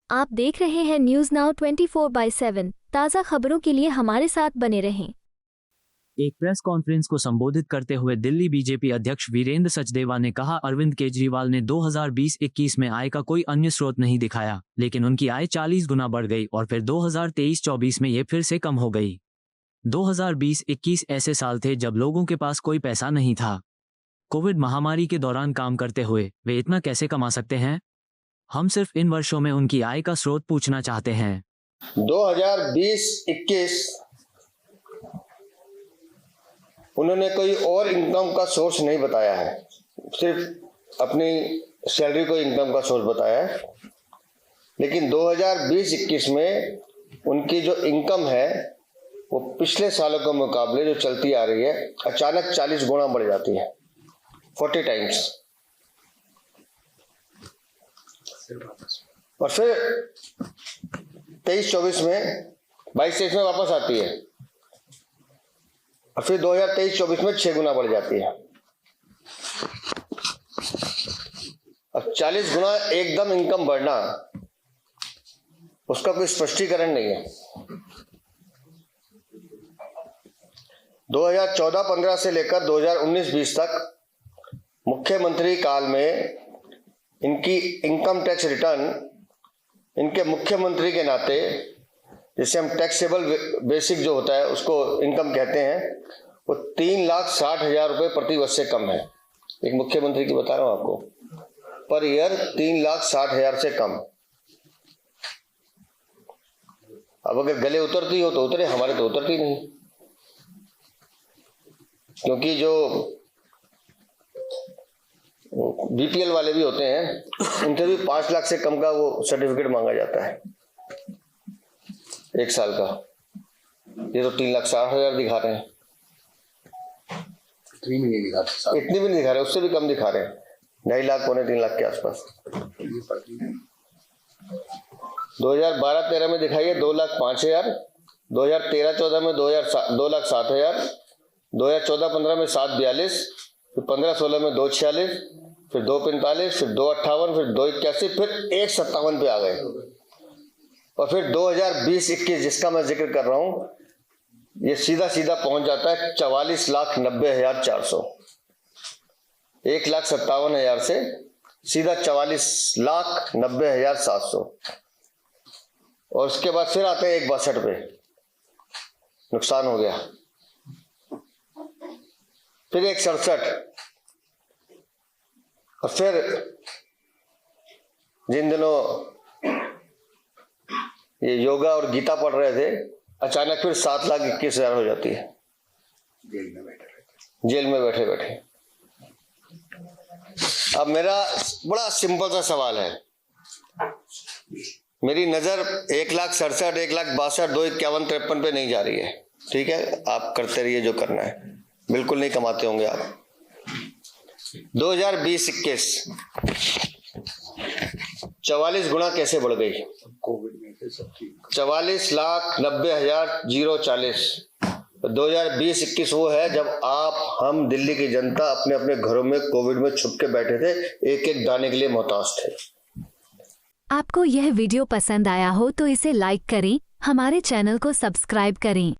आप देख रहे हैं न्यूज नाउ 24/7। ताज़ा खबरों के लिए हमारे साथ बने रहें। एक प्रेस कॉन्फ्रेंस को संबोधित करते हुए दिल्ली बीजेपी अध्यक्ष वीरेंद्र सचदेवा ने कहा, अरविंद केजरीवाल ने 2020-21 में आय का कोई अन्य स्रोत नहीं दिखाया, लेकिन उनकी आय 40 गुना बढ़ गई और फिर 2023-24 में ये फिर से कम हो गई। 2020-21 ऐसे साल थे जब लोगों के पास कोई पैसा नहीं था। कोविड महामारी के दौरान काम करते हुए वे इतना कैसे कमा सकते हैं? हम सिर्फ इन वर्षों में उनकी आय का स्रोत पूछना चाहते हैं। 2020-21 उन्होंने कोई और इनकम का सोर्स नहीं बताया है, सिर्फ अपनी सैलरी को इनकम का सोर्स बताया है। लेकिन 2020-21 में उनकी जो इनकम है वो पिछले सालों के मुकाबले जो चलती आ रही है अचानक 40 गुना बढ़ जाती है, 40 टाइम्स। और फिर 23-24 में 22-23 में वापस आती है और फिर 2023-24 में 6 गुना बढ़ जाती है। अब 40 गुना एकदम इनकम बढ़ना, उसका कोई स्पष्टीकरण नहीं है। 2014-15 से लेकर 2019-20 तक मुख्यमंत्री काल में इनकी इनकम टैक्स रिटर्न इनके मुख्यमंत्री के नाते, जिसे हम टैक्सेबल बेसिक जो होता है उसको इनकम कहते हैं, वो 3,60,000 रुपये प्रति वर्ष से कम है। एक मुख्यमंत्री की बता रहा हूं आपको, पर ईयर 3,60,000 से कम। अब अगर गले उतरती हो तो उतरे, हमारे तो उतरती नहीं, क्योंकि जो बीपीएल वाले भी होते हैं उनसे भी 5 लाख से कम का वो सर्टिफिकेट मांगा जाता है एक साल का। ये तो 3,60,000 दिखा रहे हैं। इतनी भी नहीं दिखा रहे, उससे भी कम दिखा रहे हैं, 2.5 लाख पौने 3 लाख के आसपास। 2012-13 में दिखाइए 2,05,000, 2013-14 में 2,07,000, 2014-15 में 7,42, फिर 15-16 में 2,46, फिर 2,45, फिर 2,58, फिर 2,81, फिर 1,57 पे आ गए। और फिर 2020-21 जिसका मैं जिक्र कर रहा हूं, ये सीधा सीधा पहुंच जाता है 44,90,400। 1,57,000 से सीधा 44,90,700। और उसके बाद फिर आते हैं 1,62 पे, नुकसान हो गया। फिर 1,67, और फिर जिन दिनों ये योगा और गीता पढ़ रहे थे, अचानक फिर 7,21,000 हो जाती है, जेल में बैठे बैठे। अब मेरा बड़ा सिंपल सा सवाल है, मेरी नजर 1,67,000, 1,62,000, 2,51,53 पे नहीं जा रही है। ठीक है, आप करते रहिए जो करना है, बिल्कुल नहीं कमाते होंगे आप। 2020-21 44 गुना कैसे बढ़ गई? 44,90,040। 2020-21 वो है जब आप, हम, दिल्ली की जनता अपने अपने घरों में कोविड में छुप के बैठे थे, एक एक दाने के लिए मोहताज थे। आपको यह वीडियो पसंद आया हो तो इसे लाइक करें, हमारे चैनल को सब्सक्राइब करें।